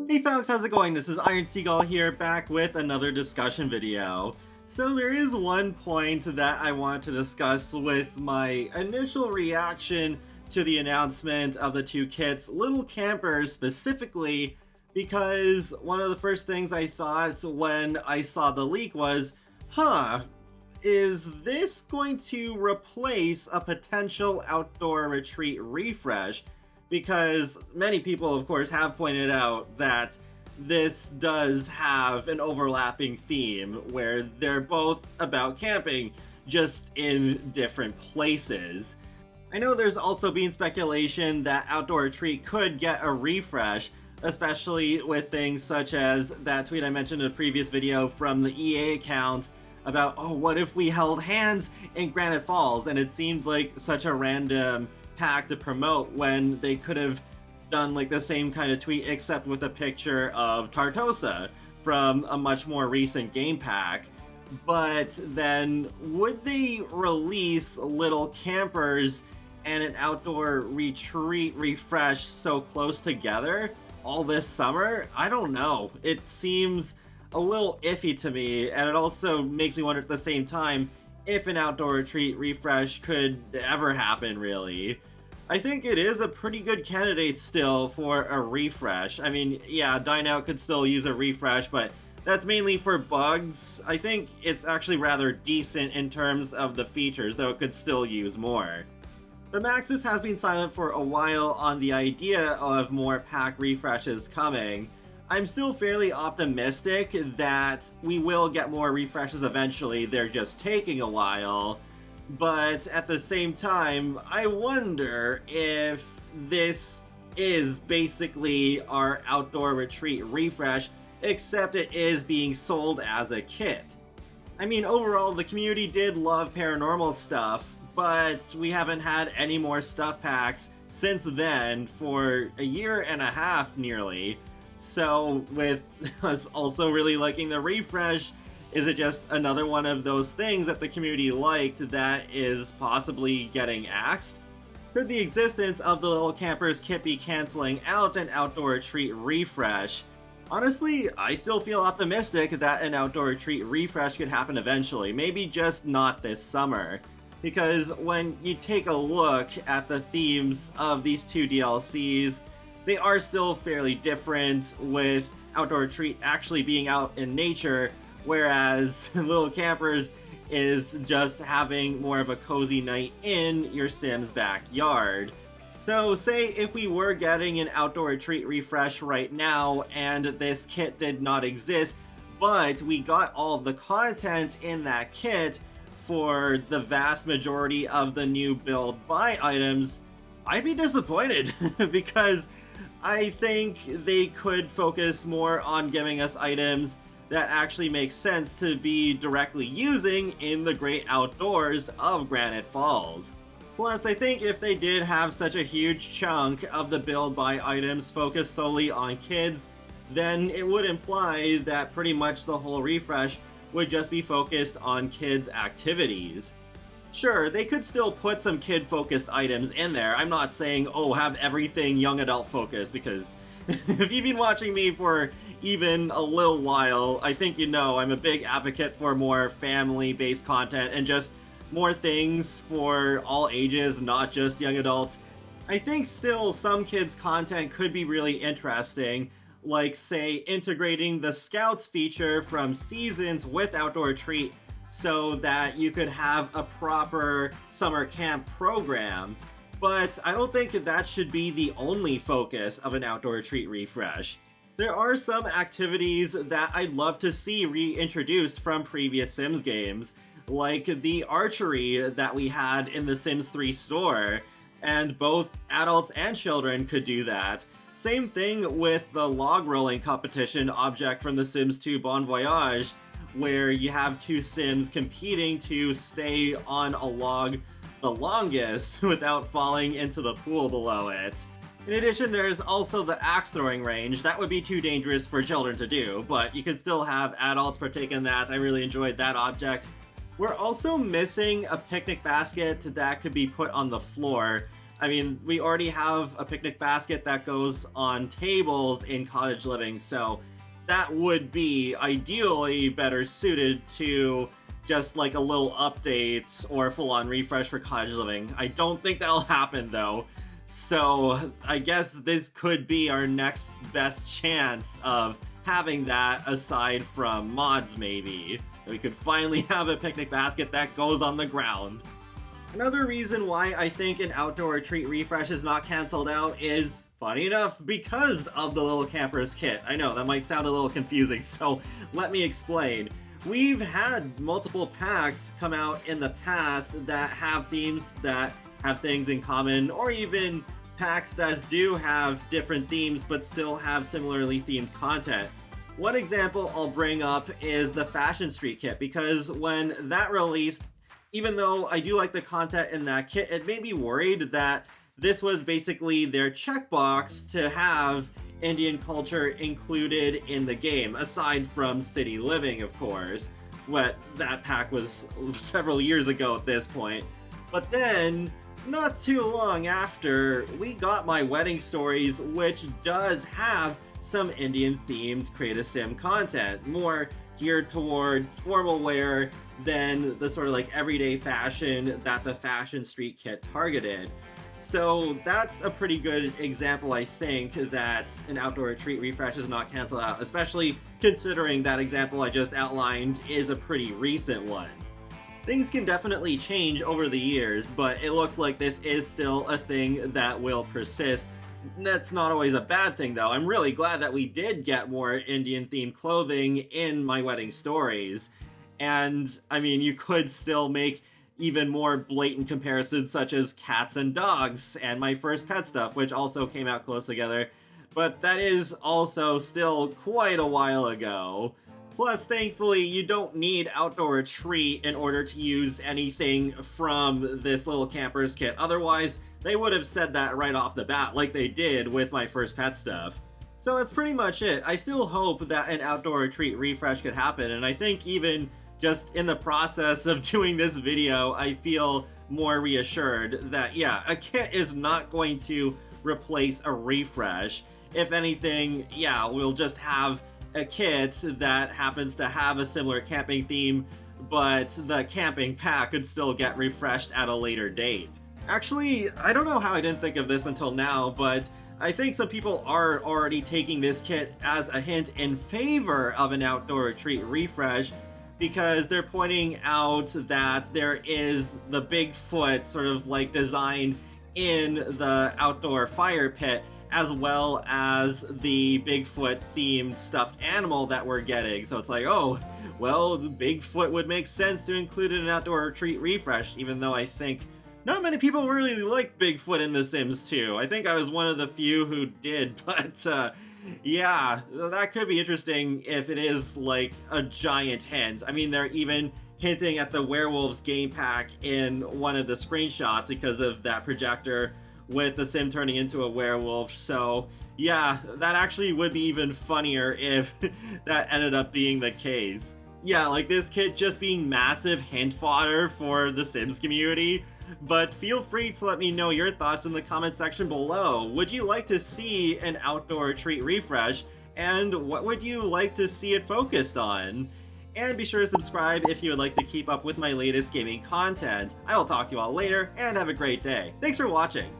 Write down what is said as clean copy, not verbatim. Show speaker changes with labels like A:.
A: Hey folks, how's it going? This is Iron Seagull here, back with another discussion video. So there is one point that I want to discuss with my initial reaction to the announcement of the two kits, Little Campers specifically, because one of the first things I thought when I saw the leak was, is this going to replace a potential outdoor retreat refresh? Because many people, of course, have pointed out that this does have an overlapping theme where they're both about camping, just in different places. I know there's also been speculation that Outdoor Retreat could get a refresh, especially with things such as that tweet I mentioned in a previous video from the EA account about, oh, what if we held hands in Granite Falls? And it seemed like such a random pack to promote when they could have done like the same kind of tweet except with a picture of Tartosa from a much more recent game pack. But then would they release Little Campers and an Outdoor Retreat refresh so close together all this summer? I don't know. It seems a little iffy to me, and it also makes me wonder at the same time if an Outdoor Retreat refresh could ever happen, really. I think it is a pretty good candidate still for a refresh. I mean, yeah, Dine Out could still use a refresh, but that's mainly for bugs. I think it's actually rather decent in terms of the features, though it could still use more. But Maxis has been silent for a while on the idea of more pack refreshes coming. I'm still fairly optimistic that we will get more refreshes eventually, they're just taking a while. But at the same time, I wonder if this is basically our Outdoor Retreat refresh, except it is being sold as a kit. I mean, overall, the community did love paranormal stuff, but we haven't had any more stuff packs since then for a year and a half nearly. So with us also really liking the refresh, is it just another one of those things that the community liked that is possibly getting axed? Could the existence of the Little Campers kit be canceling out an Outdoor Retreat refresh? Honestly, I still feel optimistic that an Outdoor Retreat refresh could happen eventually, maybe just not this summer. Because when you take a look at the themes of these two DLCs, they are still fairly different, with Outdoor Retreat actually being out in nature, whereas Little Campers is just having more of a cozy night in your Sim's backyard. So say if we were getting an Outdoor Retreat refresh right now and this kit did not exist, but we got all the content in that kit for the vast majority of the new build buy items, I'd be disappointed because I think they could focus more on giving us items that actually make sense to be directly using in the great outdoors of Granite Falls. Plus, I think if they did have such a huge chunk of the build buy items focused solely on kids, then it would imply that pretty much the whole refresh would just be focused on kids' activities. Sure, they could still put some kid-focused items in there. I'm not saying, oh, have everything young adult focused, because if you've been watching me for even a little while, I think you know I'm a big advocate for more family-based content and just more things for all ages, not just young adults. I think still some kids' content could be really interesting, like, say, integrating the Scouts feature from Seasons with Outdoor Retreat, so that you could have a proper summer camp program. But I don't think that should be the only focus of an Outdoor Retreat refresh. There are some activities that I'd love to see reintroduced from previous Sims games, like the archery that we had in the Sims 3 store, and both adults and children could do that. Same thing with the log rolling competition object from the Sims 2 Bon Voyage, where you have two Sims competing to stay on a log the longest without falling into the pool below it. In addition, there's also the axe throwing range. That would be too dangerous for children to do, but you could still have adults partake in that. I really enjoyed that object. We're also missing a picnic basket that could be put on the floor. I mean, we already have a picnic basket that goes on tables in cottage living, so that would be ideally better suited to just like a little updates or full-on refresh for cottage living. I don't think that'll happen though, so I guess this could be our next best chance of having that aside from mods maybe. We could finally have a picnic basket that goes on the ground. Another reason why I think an outdoor retreat refresh is not cancelled out is, funny enough, because of the Little Campers kit. I know, that might sound a little confusing, so let me explain. We've had multiple packs come out in the past that have themes that have things in common, or even packs that do have different themes but still have similarly themed content. One example I'll bring up is the Fashion Street kit, because when that released, even though I do like the content in that kit, it made me worried that this was basically their checkbox to have Indian culture included in the game, aside from city living, of course. What that pack was several years ago at this point. But then, not too long after, we got My Wedding Stories, which does have some Indian-themed Create-A-Sim content, more geared towards formal wear than the sort of like everyday fashion that the Fashion Street kit targeted. So that's a pretty good example, I think, that an outdoor retreat refresh is not canceled out, especially considering that example I just outlined is a pretty recent one. Things can definitely change over the years, but it looks like this is still a thing that will persist. That's not always a bad thing, though. I'm really glad that we did get more Indian-themed clothing in My Wedding Stories. And, I mean, you could still make even more blatant comparisons, such as cats and dogs and My First Pet stuff, which also came out close together. But that is also still quite a while ago. Plus, thankfully, you don't need Outdoor Retreat in order to use anything from this Little Campers kit. Otherwise, they would have said that right off the bat, like they did with My First Pet stuff. So that's pretty much it. I still hope that an Outdoor Retreat refresh could happen, and I think even just in the process of doing this video, I feel more reassured that, yeah, a kit is not going to replace a refresh. If anything, yeah, we'll just have a kit that happens to have a similar camping theme, but the camping pack could still get refreshed at a later date. Actually, I don't know how I didn't think of this until now, but I think some people are already taking this kit as a hint in favor of an outdoor retreat refresh, because they're pointing out that there is the Bigfoot sort of like design in the outdoor fire pit, as well as the Bigfoot themed stuffed animal that we're getting. So it's like, oh, well, Bigfoot would make sense to include in an outdoor retreat refresh, even though I think not many people really like Bigfoot in The Sims 2. I think I was one of the few who did, but yeah, that could be interesting if it is like a giant hint. I mean, they're even hinting at the werewolves game pack in one of the screenshots because of that projector with the sim turning into a werewolf. So yeah, that actually would be even funnier if that ended up being the case. Yeah, like this kit just being massive hint fodder for the Sims community. But feel free to let me know your thoughts in the comment section below. Would you like to see an outdoor retreat refresh? And what would you like to see it focused on? And be sure to subscribe if you would like to keep up with my latest gaming content. I will talk to you all later, and have a great day. Thanks for watching!